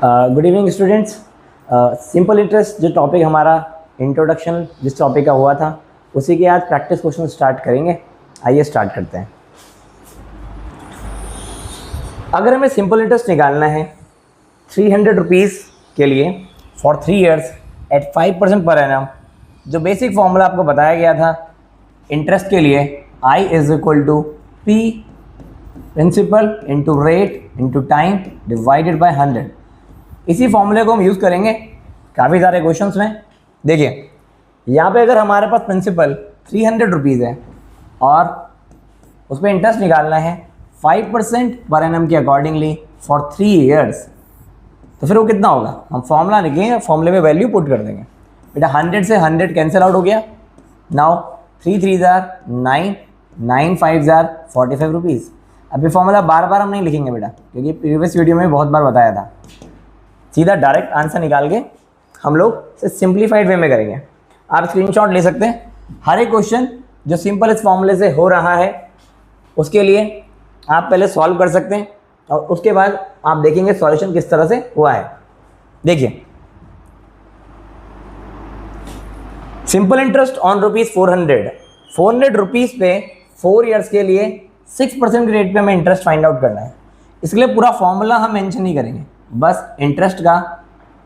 Good evening students. Simple interest जो topic हमारा introduction जिस टॉपिक का हुआ था उसी के आज प्रैक्टिस क्वेश्चन स्टार्ट करेंगे। आइए स्टार्ट करते हैं। अगर हमें सिंपल इंटरेस्ट निकालना है 300 रुपीज़ के लिए for 3 years eight 5% per annum, जो बेसिक फॉर्मूला आपको बताया गया था इंटरेस्ट के लिए, I is equal to P principal into rate into time divided by 100। इसी फॉर्मूले को हम यूज़ करेंगे काफ़ी सारे क्वेश्चंस में। देखिए यहाँ पे अगर हमारे पास प्रिंसिपल 300 रुपीज़ है और उस पर इंटरेस्ट निकालना है 5% पर एनम के अकॉर्डिंगली फॉर 3 ईयर्स, तो फिर वो कितना होगा? हम फॉर्मूला लिखेंगे, फॉर्मूले में वैल्यू पुट कर देंगे। बेटा 100 से 100 कैंसिल आउट हो गया। Now 3 3 9, 9 5 45 rupees. अभी फॉर्मूला बार बार हम नहीं लिखेंगे बेटा, क्योंकि प्रीवियस वीडियो में बहुत बार बताया था। सीधा डायरेक्ट आंसर निकाल के हम लोग सिंप्लीफाइड वे में करेंगे। आप स्क्रीनशॉट ले सकते हैं। हर एक क्वेश्चन जो सिंपल इस फॉर्मूले से हो रहा है उसके लिए आप पहले सॉल्व कर सकते हैं और उसके बाद आप देखेंगे सॉल्यूशन किस तरह से हुआ है। देखिए simple interest on rupees 400 rupees पे 4 ईयर्स के लिए 6% के रेट पे हमें इंटरेस्ट फाइंड आउट करना है। इसके लिए पूरा फॉर्मूला हम मेंशन नहीं करेंगे, बस इंटरेस्ट का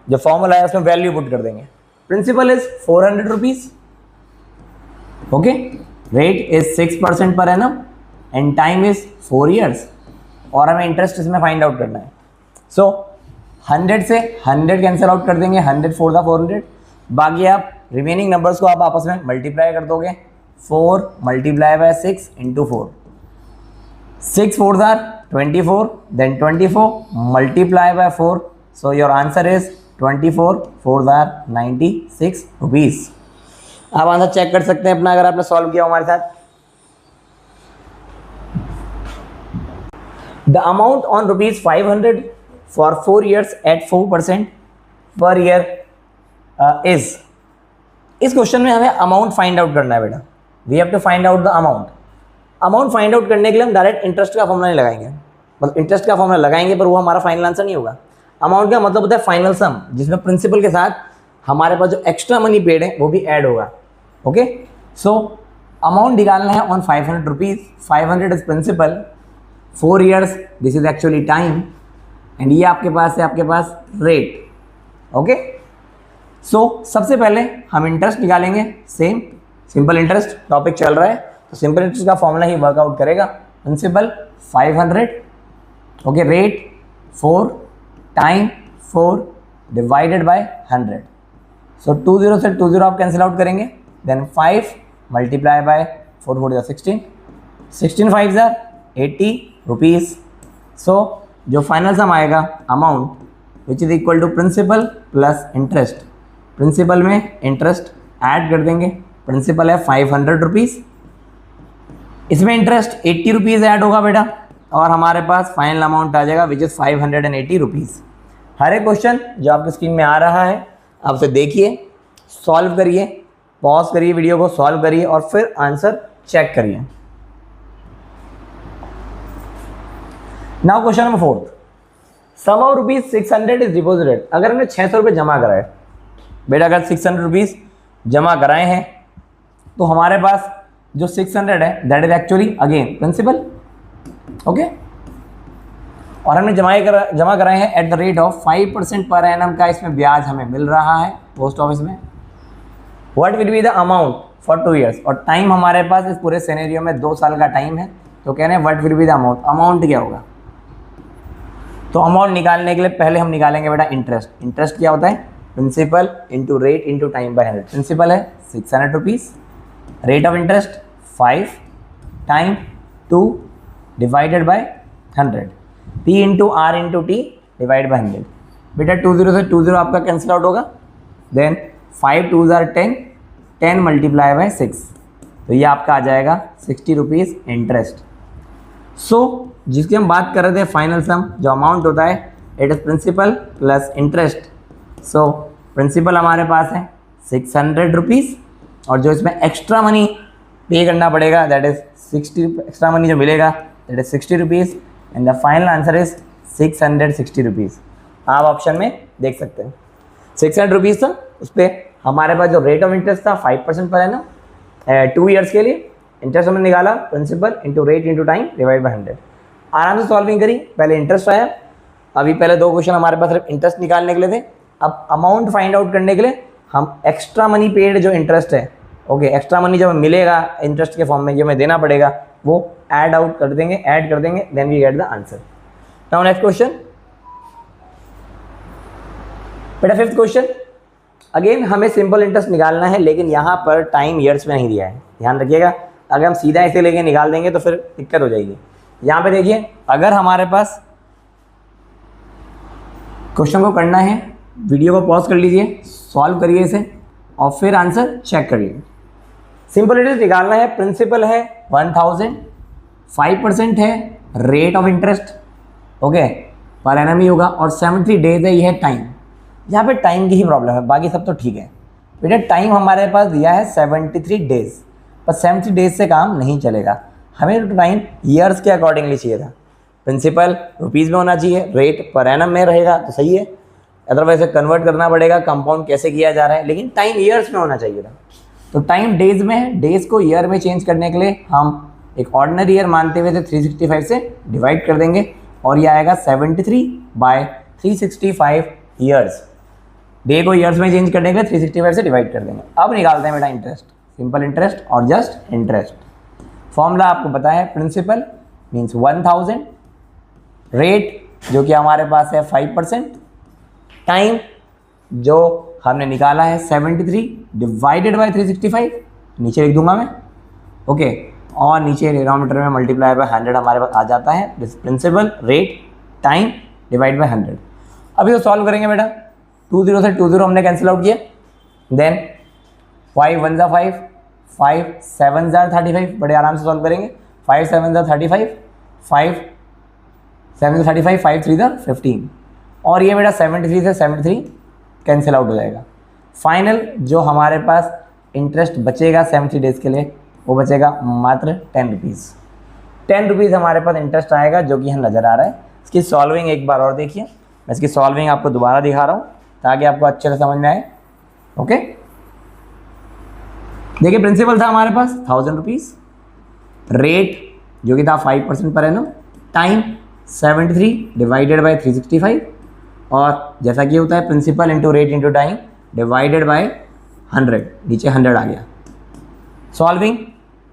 जो फॉर्मूला है उसमें वैल्यू पुट कर देंगे। Principal is 400 rupees, okay, rate is 6% per annum and time is 4 years, और हमें इंटरेस्ट इसमें फाइंड आउट करना है। सो 100 से 100 कैंसिल आउट कर देंगे, 100 4 400। बाकी आप रिमेनिंग नंबर्स को आप आपस में मल्टीप्लाई कर दोगे। 4 multiply by 6 into 4, 6 4 24, then 24 multiply by 4, so your answer is 24 4 96 rupees. आप आंसर चेक कर सकते हैं अपना, अगर आपने सॉल्व किया हमारे साथ। The amount on rupees 500 for 4 years at 4% per year is. इस क्वेश्चन में हमें अमाउंट फाइंड आउट करना है बेटा। We have to find out the amount. Amount find out करने के लिए हम डायरेक्ट इंटरेस्ट का फॉर्मूला नहीं लगाएंगे, मतलब इंटरेस्ट का फॉर्मूला लगाएंगे पर वो हमारा फाइनल आंसर नहीं होगा। अमाउंट का मतलब होता है फाइनल सम, जिसमें प्रिंसिपल के साथ हमारे पास जो एक्स्ट्रा मनी पेड है वो भी ऐड होगा। ओके, सो अमाउंट निकालना है on 500 rupees. 500 is principal, 4 years this is actually time, and ये आपके पास है आपके पास रेट। ओके, सो सबसे पहले हम इंटरेस्ट निकालेंगे। सेम सिंपल इंटरेस्ट टॉपिक चल रहा है तो सिंपल इंटरेस्ट का फॉर्मूला ही वर्कआउट करेगा। Principal 500, okay, rate 4, time 4 divided by 100। So 20 से 20 आप कैंसिल आउट करेंगे, then 5 multiply by 4 4 16, 16 5 80 rupees. So जो फाइनल सम आएगा amount which is equal to principal plus interest. Principal में इंटरेस्ट ऐड कर देंगे। प्रिंसिपल है 500 रुपीज़, इसमें इंटरेस्ट 80 रुपीज़ ऐड होगा बेटा, और हमारे पास फाइनल अमाउंट आ जाएगा विच इज़ 580 रुपीज़। हर एक क्वेश्चन जो आपकी स्क्रीन में आ रहा है आप उसे देखिए, सॉल्व करिए, पॉज करिए वीडियो को, सॉल्व करिए और फिर आंसर चेक करिए। Now question number 4, sum of rupees 600 is deposited. अगर हमने 600 रुपये जमा कराए बेटा, अगर 600 रुपीज़ जमा कराए हैं तो हमारे पास जो 600 है that is actually again principal, okay, और हमने जमा कराए हैं at the rate of 5% per annum का इसमें ब्याज हमें मिल रहा है पोस्ट ऑफिस में। What will be the amount for 2 years, और टाइम हमारे पास इस पूरे सिनेरियो में 2 साल का टाइम है। तो कह रहे हैं what will be the amount, amount क्या होगा? तो अमाउंट निकालने के लिए पहले हम निकालेंगे बेटा इंटरेस्ट। इंटरेस्ट क्या होता है? Principal into rate into time by 100। Principal है 600 rupees, rate of interest 5, time 2 divided by 100, P into R into T divide by 100। बेटा 20 से 20 आपका कैंसिल आउट होगा, देन 5 2 10, 10 मल्टीप्लाई बाय 6, तो ये आपका आ जाएगा 60 रुपीज़ इंटरेस्ट। सो जिसकी हम बात कर रहे थे फाइनल सम जो अमाउंट होता है it is principal plus interest. So principal हमारे पास है 600 रुपीज़, और जो इसमें एक्स्ट्रा मनी पे करना पड़ेगा दैट इज 60, एक्स्ट्रा मनी जो मिलेगा that is 60 rupees, and the final answer is 660 rupees. आप ऑप्शन में देख सकते हैं। 600 रुपीज़ था, उस पर हमारे पास जो रेट ऑफ इंटरेस्ट था 5% पर है ना, 2 ईयर्स के लिए। इंटरेस्ट हमने निकाला principal into rate into time divide by 100। आराम से सॉल्विंग करी, पहले इंटरेस्ट आया। अभी पहले 2 क्वेश्चन हमारे पास सिर्फ इंटरेस्ट निकालने के लिए थे। अब अमाउंट फाइंड आउट करने के लिए हम एक्स्ट्रा मनी पेड जो इंटरेस्ट है, ओके, एक्स्ट्रा मनी जब मिलेगा इंटरेस्ट के फॉर्म में, जो हमें देना पड़ेगा, वो ऐड कर देंगे, then we get the answer. Now next question बेटा, 5th क्वेश्चन। अगेन हमें सिंपल इंटरेस्ट निकालना है, लेकिन यहाँ पर टाइम ईयर्स में नहीं दिया है, ध्यान रखिएगा। अगर हम सीधा इसे लेके निकाल देंगे तो फिर दिक्कत हो जाएगी। यहाँ पे देखिए, अगर हमारे पास क्वेश्चन को करना है, वीडियो को पॉज कर लीजिए, सॉल्व करिए इसे और फिर आंसर चेक करिए। सिंपल इंटरेस्ट निकालना है, प्रिंसिपल है 1000, 5% है rate of interest, okay, per annum ही होगा, और 73 डेज है, ये है टाइम। यहाँ पे टाइम की ही प्रॉब्लम है, बाकी सब तो ठीक है बेटा। टाइम हमारे पास दिया है 73 डेज, पर 73 डेज से काम नहीं चलेगा, हमें टाइम ईयर्स के अकॉर्डिंगली चाहिए था। प्रिंसिपल रुपीज़ में होना चाहिए, रेट पर एनम में रहेगा तो सही है, अदरवाइज कन्वर्ट करना पड़ेगा कंपाउंड कैसे किया जा रहा है, लेकिन टाइम ईयर्स में होना चाहिए था। तो टाइम डेज में है, डेज को ईयर में चेंज करने के लिए हम एक ऑर्डिनरी ईयर मानते हुए 365 से डिवाइड कर देंगे, और ये आएगा 73/365 ईयर्स। डे को ईयर्स में चेंज करने के लिए 365 से डिवाइड कर देंगे। अब निकालते हैं बेटा इंटरेस्ट, सिंपल इंटरेस्ट और जस्ट इंटरेस्ट। फॉर्मूला आपको पता है, प्रिंसिपल मीन्स 1000, रेट जो कि हमारे पास है 5%, टाइम जो हमने निकाला है 73 डिवाइडेड बाय 365, नीचे लिख दूंगा मैं, ओके, और नीचे डिनोमिनेटर में मल्टीप्लाई बाय 100 हमारे पास आ जाता है। Principal, rate, time divide by 100। अभी वो सॉल्व करेंगे बेटा, 20 से 20 हमने कैंसिल आउट किया, देन 5 1 ज़ा 5, 5 7 ज़ा 35, बड़े आराम से सॉल्व करेंगे। 5 7 ज़ा 35, 5 7 ज़ा 35, 5 3 ज़ा 15, और ये बेटा 73 से 73 कैंसिल आउट हो जाएगा। फाइनल जो हमारे पास इंटरेस्ट बचेगा 73 डेज़ के लिए, वो बचेगा मात्र 10 रुपीज़। 10 रुपीज़ हमारे पास इंटरेस्ट आएगा, जो कि यहाँ नज़र आ रहा है। इसकी सॉल्विंग एक बार और देखिए, मैं इसकी सॉल्विंग आपको दोबारा दिखा रहा हूँ ताकि आपको अच्छे से समझ में आए, ओके। देखिए, प्रिंसिपल था हमारे पास 1000 रुपीज़, रेट जो कि था 5% per annum, time 73 divided by 365, और जैसा कि होता है principal into rate into time divided by 100, नीचे 100 आ गया। सॉल्विंग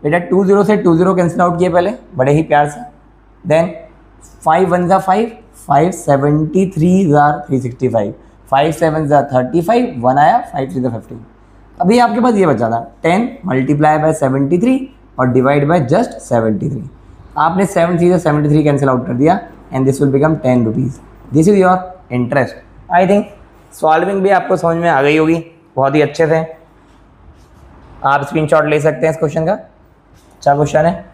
बेटा 20 से 20 कैंसिल आउट किए पहले बड़े ही प्यार से, देन 5 1 ज़ा 5, 5 73 ज़ा 365, 5 7 ज़ा 35, 1 आया, 5 3 ज़ा 15। अभी आपके पास ये बचा था 10 मल्टीप्लाई बाय 73 और डिवाइड बाय जस्ट 73। आपने 7 3 ज़ा 73 कैंसिल आउट कर दिया, and this will become 10 rupees. This is your interest. I think solving भी आपको समझ में आ गई होगी बहुत ही अच्छे से। आप स्क्रीनशॉट ले सकते हैं इस क्वेश्चन का, अच्छा क्वेश्चन है।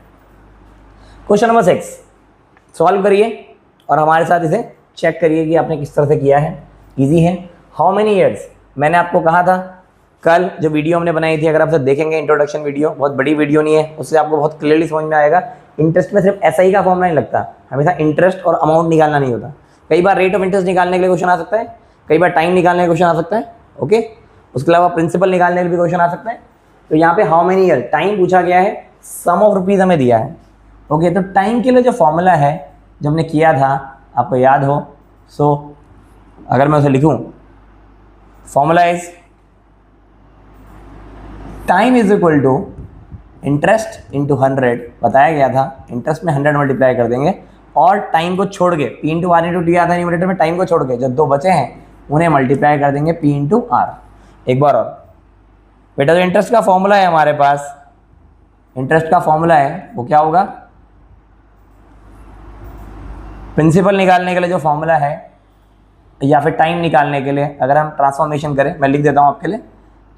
क्वेश्चन नंबर 6 सॉल्व करिए और हमारे साथ इसे चेक करिए कि आपने किस तरह से किया है। इजी है। हाउ मेनी ईयर्स, मैंने आपको कहा था कल जो वीडियो हमने बनाई थी, अगर आप सब देखेंगे इंट्रोडक्शन वीडियो, बहुत बड़ी वीडियो नहीं है, उससे आपको बहुत क्लियरली समझ में आएगा। इंटरेस्ट में सिर्फ ऐसा ही का फॉर्मूला नहीं लगता, हमेशा इंटरेस्ट और अमाउंट निकालना नहीं होता। कई बार रेट ऑफ इंटरेस्ट निकालने के लिए क्वेश्चन आ सकता है, कई बार टाइम निकालने का क्वेश्चन आ सकता है, ओके। उसके अलावा प्रिंसिपल निकालने के लिए भी क्वेश्चन आ सकता है। तो यहाँ पे हाउ मेनी ईयर, टाइम पूछा गया है, सम ऑफ रुपीज़ हमें दिया है, ओके। तो टाइम के लिए जो फॉर्मूला है जो हमने किया था, आपको याद हो, सो अगर मैं उसे लिखूँ, formula is time is equal to interest into 100, बताया गया था इंटरेस्ट में 100 मल्टीप्लाई कर देंगे, और टाइम को छोड़ के P into R into T आता है न्यूमरेटर में, टाइम को छोड़ के जो 2 बचे हैं उन्हें मल्टीप्लाई कर देंगे P इंटू आर। एक बार और बेटा, जो इंटरेस्ट का फॉर्मूला है हमारे पास, इंटरेस्ट का फॉर्मूला है वो क्या होगा, प्रिंसिपल निकालने के लिए जो फॉर्मूला है या फिर टाइम निकालने के लिए अगर हम ट्रांसफॉर्मेशन करें, मैं लिख देता हूँ आपके लिए।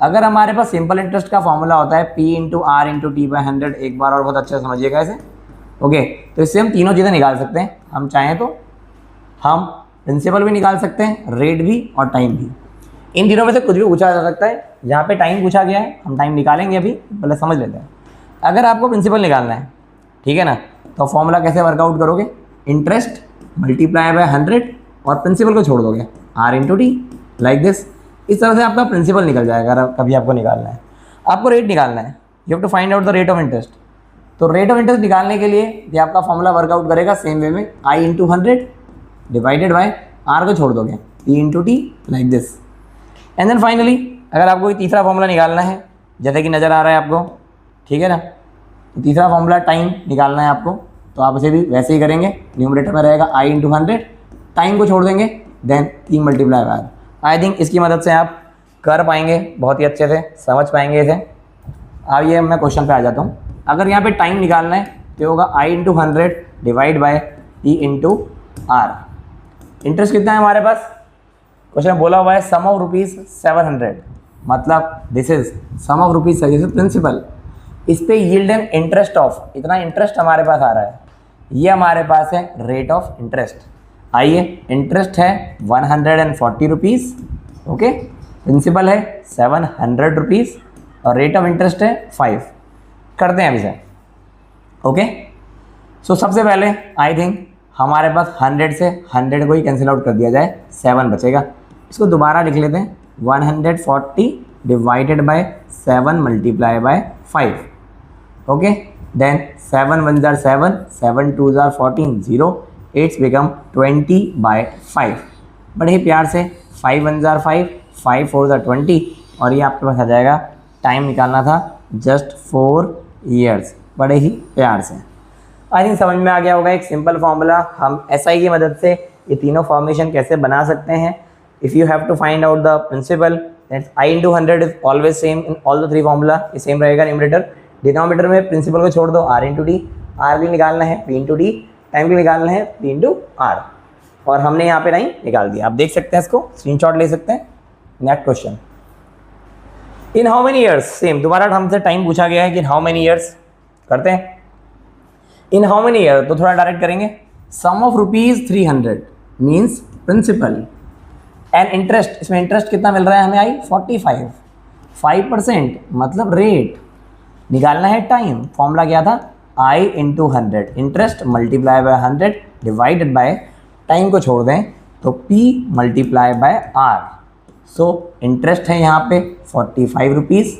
अगर हमारे पास सिंपल इंटरेस्ट का फॉर्मूला होता है P into R into T by 100, एक बार और बहुत अच्छे से समझिएगा इसे, ओके। तो इससे हम तीनों चीज़ें निकाल सकते हैं, हम चाहें तो हम प्रिंसिपल भी निकाल सकते हैं, रेट भी और टाइम भी। इन तीनों में से कुछ भी पूछा जा सकता है। जहाँ पे टाइम पूछा गया है हम टाइम निकालेंगे, अभी पहले समझ लेते हैं। अगर आपको प्रिंसिपल निकालना है, ठीक है ना, तो फॉर्मूला कैसे वर्कआउट करोगे, इंटरेस्ट मल्टीप्लाई बाय 100 और प्रिंसिपल को छोड़ दोगे, r into T, like this. इस तरह से आपका प्रिंसिपल निकल जाएगा। अगर कभी आपको निकालना है, आपको रेट निकालना है, you have to find out the rate of interest. तो रेट ऑफ इंटरेस्ट निकालने के लिए ये आपका फॉर्मूला वर्कआउट करेगा सेम वे में, i into 100 divided by r को छोड़ दोगे, t into T, like this. And then finally अगर आपको कोई तीसरा फॉर्मूला निकालना है, जैसे कि नज़र आ रहा है आपको, ठीक है ना, तो तीसरा फॉर्मूला टाइम निकालना है आपको, तो आप उसे भी वैसे ही करेंगे। न्यूमरेटर में रहेगा i इंटू 100, टाइम को छोड़ देंगे, then 3 multiply by. I think इसकी मदद से आप कर पाएंगे, बहुत ही अच्छे से समझ पाएंगे इसे। अब ये मैं क्वेश्चन पे आ जाता हूँ। अगर यहाँ पे टाइम निकालना है तो होगा i into 100 divide by t into R. Interest कितना है हमारे पास, क्वेश्चन बोला हुआ है सम ऑफ रुपीज़ 700, मतलब this is sum of rupees, this is principal. इस पे यील्ड एंड इंटरेस्ट ऑफ, इतना इंटरेस्ट हमारे पास आ रहा है, ये हमारे पास है रेट ऑफ इंटरेस्ट। आइए, इंटरेस्ट है 140 रुपीज़, ओके, प्रिंसिपल है 700 रुपीज़ और रेट ऑफ इंटरेस्ट है 5। करते हैं अभी से, ओके। सो सबसे पहले आई थिंक हमारे पास 100 से 100 को ही कैंसिल आउट कर दिया जाए, 7 बचेगा। इसको दोबारा लिख लेते हैं, 140 divided by 7 multiply by 5, okay. Then 7 1 जार 7, 7 2 जार 14, 0, 8 बिकम 20 बाय 5। बड़े ही प्यार से 5 1 जार 5, 5 4 जार 20, और ये आपके पास आ जाएगा। टाइम निकालना था जस्ट 4 ईयर्स, बड़े ही प्यार से। आई थिंक समझ में आ गया होगा एक सिंपल फार्मूला। हम एसआई की मदद से ये तीनों फॉर्मेशन कैसे बना सकते हैं। If you have to find out the principal, that's i into 100 is always same in all the 3 formula, ये सेम रहेगा न्यूमरेटर। डिनोमिनेटर में प्रिंसिपल को छोड़ दो, r इंटू टी, आर भी निकालना है p इंटू टी, टाइम भी निकालना है p इंटू आर, और हमने यहाँ पे टाइम निकाल दिया। आप देख सकते हैं, इसको स्क्रीनशॉट ले सकते हैं। Next question, in how many years, same दोबारा हमसे टाइम पूछा गया है कि इन हाउ मेनी ईयर्स। करते हैं इन हाउ मेनी ईयर, तो थोड़ा डायरेक्ट करेंगे। Sum of rupees 300 means principal and interest, इसमें इंटरेस्ट कितना मिल रहा है हमें, आई 45, 5% मतलब रेट। निकालना है टाइम, फॉर्मूला क्या था, i into 100, interest multiply by 100 divided by, time को छोड़ दें तो p multiply by r। So interest है यहाँ पे 45 rupees,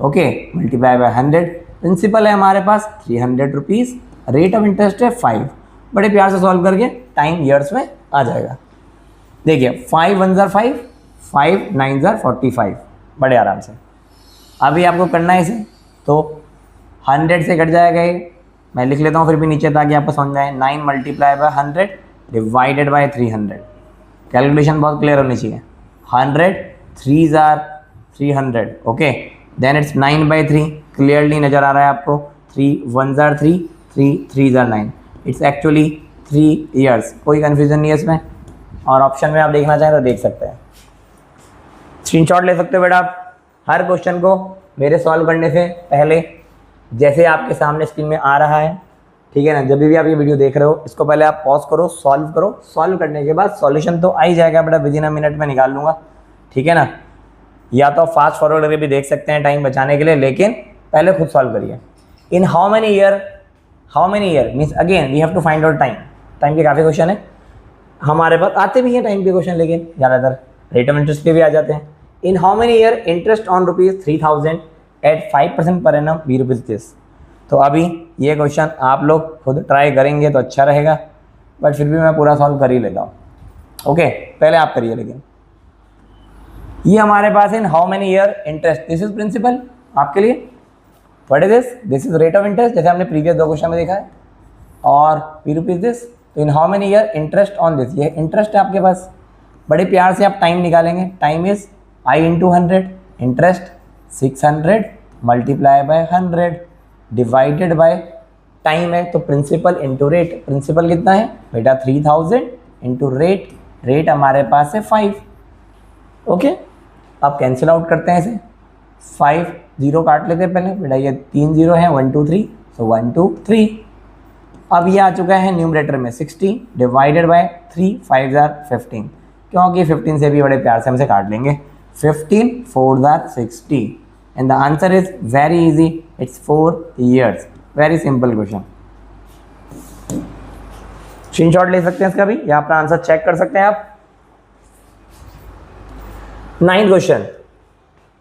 okay, multiply by 100। Principal है हमारे पास 300 रुपीज़, रेट ऑफ इंटरेस्ट है 5। बड़े प्यार से सॉल्व करके टाइम ईयर्स में आ जाएगा। देखिए 5 1 जार 5, 5 9 जार 45, बड़े आराम से। अभी आपको करना है इसे, तो 100 से कट जाएगा ये, मैं लिख लेता हूँ फिर भी नीचे ताकि आपको समझ में आए। 9 multiply by 100 divided by 300, calculation बहुत क्लियर होनी चाहिए। 100 3 जार 300, okay, then it's 9 by 3, clearly नज़र आ रहा है आपको। 3 1 जार 3, 3 3 जार 9, इट्स एक्चुअली 3 ईयर्स। कोई कन्फ्यूज़न नहीं है इसमें, और ऑप्शन में आप देखना चाहें तो देख सकते हैं। स्क्रीनशॉट ले सकते हो बेटा आप। हर क्वेश्चन को मेरे सॉल्व करने से पहले जैसे आपके सामने स्क्रीन में आ रहा है, ठीक है ना, जब भी आप ये वीडियो देख रहे हो, इसको पहले आप पॉज करो, सॉल्व करो। सॉल्व करने के बाद सॉल्यूशन तो आ ही जाएगा बेटा, विदिन अ मिनट में निकाल लूँगा, ठीक है ना। या तो फास्ट फॉरवर्ड करके भी देख सकते हैं टाइम बचाने के लिए, लेकिन पहले खुद सॉल्व करिए। In how many year means again we have to find out time. Time के काफ़ी क्वेश्चन है हमारे पास, आते भी हैं टाइम के क्वेश्चन, लेकिन ज़्यादातर रेट ऑफ इंटरेस्ट के भी आ जाते हैं। In how many year interest on rupees 3000 at 5% per annum B rupees this. तो अभी ये क्वेश्चन आप लोग खुद ट्राई करेंगे तो अच्छा रहेगा, बट फिर भी मैं पूरा सॉल्व कर ही लेता हूँ, ओके। पहले आप करिए। लेकिन ये हमारे पास in how many year interest, this is principal आपके लिए, what is this is rate of interest, जैसे हमने प्रीवियस 2 क्वेश्चन में देखा है, और पी रुपीज़ दिस। तो in how many year interest on this, ये इंटरेस्ट है आपके पास। बड़े प्यार से आप टाइम निकालेंगे, time is i into 100, interest 600 multiply by 100 divided by time है, तो प्रिंसिपल इंटू रेट। प्रिंसिपल कितना है बेटा 3000 इंटू रेट, रेट हमारे पास है 5, ओके। अब कैंसिल आउट करते हैं इसे, 5 0 काट लेते हैं पहले बेटा, ये 3 0 है, 1 2 3, सो 1 2 3। अब ये आ चुका है न्यूमरेटर में 60 डिवाइडेड बाय 3, 5 जार 15, क्योंकि 15 से भी बड़े प्यार से हमसे काट लेंगे। 15 4 jar 60, and the answer is very easy, it's 4 years. Very simple question. Screenshot ले सकते हैं इसका भी, या अपना आंसर चेक कर सकते हैं आप। 9th question,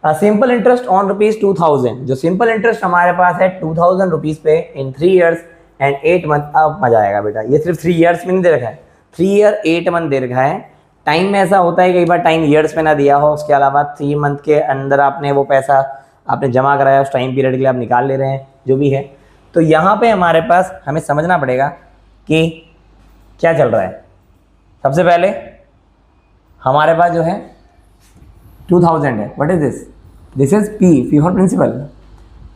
simple interest on ₹2000। जो सिंपल इंटरेस्ट हमारे पास है 2000 रुपीज पे इन 3 years एंड 8 month। अब मजा आएगा बेटा, ये सिर्फ 3 years में नहीं दे रखा है, 3 year 8 month दे रखा है। टाइम में ऐसा होता है कई बार टाइम ईयर्स में ना दिया हो, उसके अलावा 3 month के अंदर आपने वो पैसा आपने जमा कराया, उस टाइम पीरियड के लिए आप निकाल ले रहे हैं, जो भी है। तो यहाँ पे हमारे पास हमें समझना पड़ेगा कि क्या चल रहा है। सबसे पहले हमारे पास जो है 2000 है, what is this, this is P for principal.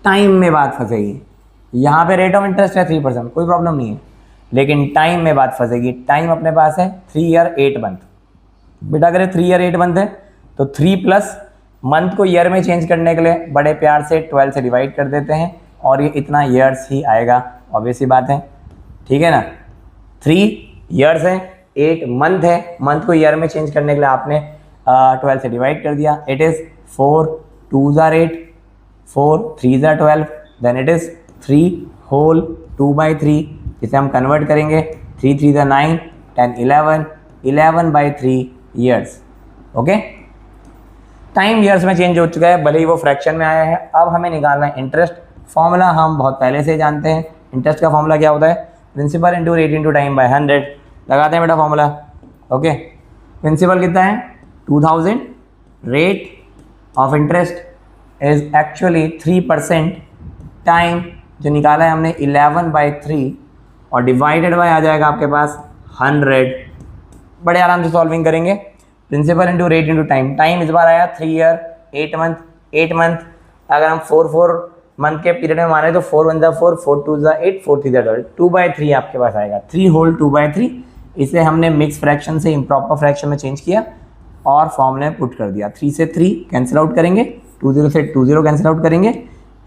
Time में बात फंसेगी, यहाँ पे रेट ऑफ इंटरेस्ट है 3%, कोई प्रॉब्लम नहीं है, लेकिन टाइम में बात फंसेगी। टाइम अपने पास है 3 year 8 month। बेटा अगर 3 year 8 month है तो 3 प्लस मंथ को ईयर में चेंज करने के लिए बड़े प्यार से 12 से डिवाइड कर देते हैं और ये इतना ईयर्स ही आएगा, ऑब्वियस सी बात है, ठीक है ना। 3 years है, 8 month है, मंथ को ईयर में चेंज करने के लिए आपने 12 से डिवाइड कर दिया। It is 4 2s are 8, 4 3s are 12, then it is 3 whole 2/3, इसे हम कन्वर्ट करेंगे, 3 3s are 9, 10 11, 11/3 years। Okay, time years में चेंज हो चुका है, भले ही वो फ्रैक्शन में आया है। अब हमें निकालना है इंटरेस्ट। फॉर्मूला हम बहुत पहले से जानते हैं, इंटरेस्ट का फॉर्मूला क्या होता है, principal into rate into time by 100। लगाते हैं बेटा फॉर्मूला। ओके, प्रिंसिपल कितना है 2000, rate of interest is actually 3%, time जो निकाला है हमने 11/3 और डिवाइडेड बाय आ जाएगा आपके पास 100। बड़े आराम से सॉल्विंग करेंगे। Principal into rate into time, time इस बार आया 3 year 8 month, 8 month अगर हम 4 मंथ के पीरियड में माने तो 4 1 4, 4 2 8, 4 3 12, 2/3 आपके पास आएगा, 3 whole 2/3। इसे हमने मिक्स फ्रैक्शन से इम्प्रॉपर फ्रैक्शन में चेंज किया और फॉर्मूले में पुट कर दिया। 3 से 3 कैंसिल आउट करेंगे, 20 से 20 कैंसिल आउट करेंगे,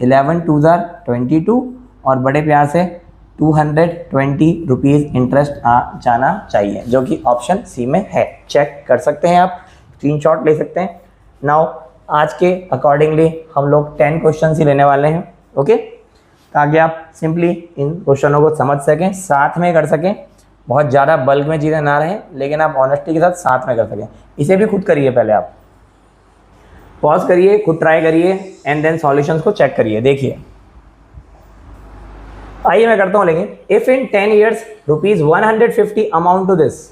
11 2s are 22 और बड़े प्यार से 220 रुपीज़ इंटरेस्ट आ जाना चाहिए, जो कि ऑप्शन सी में है। चेक कर सकते हैं आप, स्क्रीनशॉट ले सकते हैं। नाउ आज के अकॉर्डिंगली हम लोग 10 क्वेश्चन ही लेने वाले हैं, ओके, ताकि आप सिंपली इन क्वेश्चनों को समझ सकें, साथ में कर सकें, बहुत ज़्यादा बल्क में चीज़ें ना रहें, लेकिन आप ऑनेस्टी के साथ में कर सकें। इसे भी खुद करिए, पहले आप पॉज करिए, खुद ट्राई करिए एंड देन सॉल्यूशंस को चेक करिए, देखिए। आइए मैं करता हूँ, लेकिन if in 10 years ₹150 amount to this,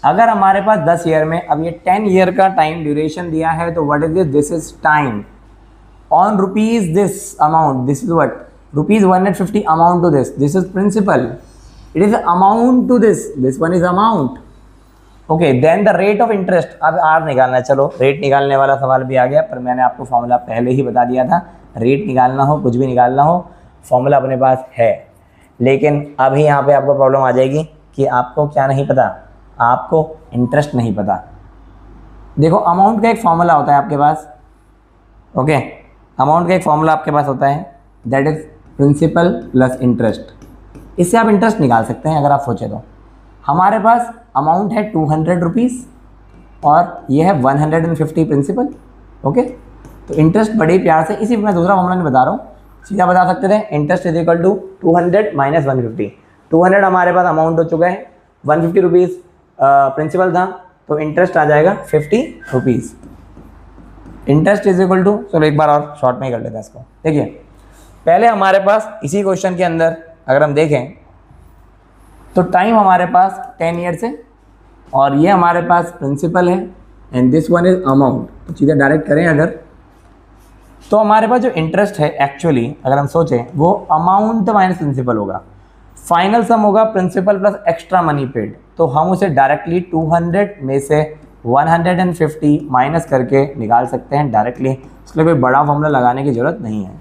अगर हमारे पास 10 ईयर में, अब ये 10 ईयर का टाइम ड्यूरेशन दिया है, तो what is this, this is time on rupees this amount, this is what ₹150 amount to this, this is principal, it is amount to this one is amount. Okay, then the rate of interest. अब R निकालना है, चलो rate निकालने वाला सवाल भी आ गया, पर मैंने आपको फॉर्मूला पहले ही बता दिया था। रेट निकालना हो, कुछ भी निकालना हो, फॉर्मूला अपने पास है। लेकिन अभी यहाँ पे आपको प्रॉब्लम आ जाएगी कि आपको क्या नहीं पता, आपको इंटरेस्ट नहीं पता। देखो, अमाउंट का एक फॉर्मूला होता है आपके पास, ओके, अमाउंट का एक फॉर्मूला आपके पास होता है, that is principal plus interest. इससे आप इंटरेस्ट निकाल सकते हैं अगर आप सोचें तो। हमारे पास अमाउंट है 200 रुपीज़ और ये है 150 प्रिंसिपल, ओके। तो इंटरेस्ट बड़े प्यार से, इसी मैं दूसरा फॉर्मूला नहीं बता रहा हूँ, सीधा बता सकते थे, interest is equal to 200 minus 150। 200 हमारे पास अमाउंट हो चुका है, 150 रुपीज़ प्रिंसिपल था, तो इंटरेस्ट आ जाएगा 50 rupees. Interest is equal to, चलो एक बार और शॉर्ट में ही कर लेते हैं इसको। देखिए, पहले हमारे पास इसी क्वेश्चन के अंदर अगर हम देखें तो टाइम हमारे पास 10 ईयर्स है और ये हमारे पास प्रिंसिपल है and this one is amount. तो चीज़ें डायरेक्ट करें अगर, तो हमारे पास जो इंटरेस्ट है एक्चुअली अगर हम सोचें वो अमाउंट माइनस प्रिंसिपल होगा, फाइनल सम होगा principal plus extra money paid. तो हम उसे डायरेक्टली 200 में से 150 माइनस करके निकाल सकते हैं डायरेक्टली, इसलिए कोई बड़ा फॉर्मूला लगाने की ज़रूरत नहीं है,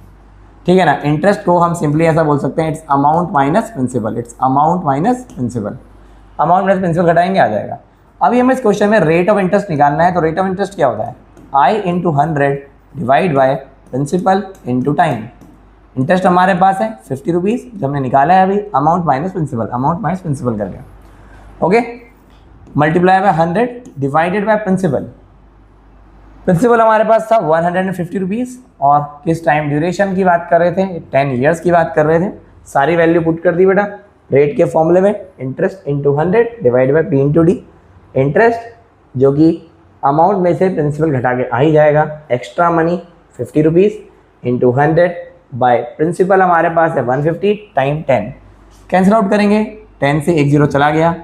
ठीक है ना। इंटरेस्ट को हम सिंपली ऐसा बोल सकते हैं, it's amount minus principal, it's amount minus principal. Amount minus principal घटाएंगे, आ जाएगा। अभी हमें इस क्वेश्चन में रेट ऑफ इंटरेस्ट निकालना है, तो रेट ऑफ इंटरेस्ट क्या होता है, I into 100 divide by principal into time. Interest हमारे पास है 50 रुपीज़, जो हमने निकाला है अभी, amount minus principal, amount minus principal करके, okay, multiply by 100 divided by principal. Principal हमारे पास था 150 रुपीज़ और किस टाइम ड्यूरेशन की बात कर रहे थे, 10 ईयर्स की बात कर रहे थे। सारी वैल्यू पुट कर दी बेटा, रेट के फॉर्मूले में interest into 100 divide by P into D. Interest जो कि अमाउंट में से प्रिंसिपल घटा के आ ही जाएगा, extra money 50 rupees into 100 by principal हमारे पास है 150 टाइम 10। कैंसिल आउट करेंगे, 10 से 1 0 चला गया,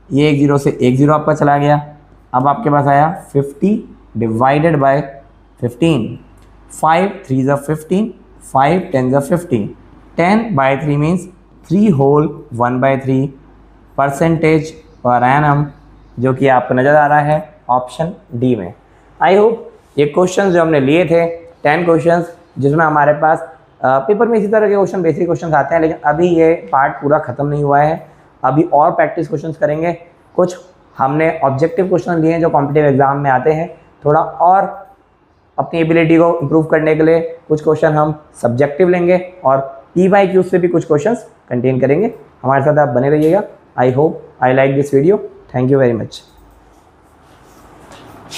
ये 1 0 से 1 0 आपका चला गया। अब आपके पास आया 50 डिवाइडेड बाय 15, 5 3 ज़ा 15, 5 10 ज़ा 15, 10 by 3 means 3 whole 1/3 percentage per annum, जो कि आपको नज़र आ रहा है ऑप्शन डी में। आई होप ये क्वेश्चंस जो हमने लिए थे 10 क्वेश्चंस, जिसमें हमारे पास पेपर में इसी तरह के क्वेश्चन बेसिक क्वेश्चन आते हैं, लेकिन अभी ये पार्ट पूरा ख़त्म नहीं हुआ है। अभी और प्रैक्टिस क्वेश्चंस करेंगे। कुछ हमने ऑब्जेक्टिव क्वेश्चन लिए हैं जो कॉम्पिटिटिव एग्जाम में आते हैं, थोड़ा और अपनी एबिलिटी को इम्प्रूव करने के लिए कुछ क्वेश्चन हम सब्जेक्टिव लेंगे और PYQ से भी कुछ क्वेश्चंस कंटेन करेंगे। हमारे साथ आप बने रहिएगा। I hope I like this video. Thank you very much.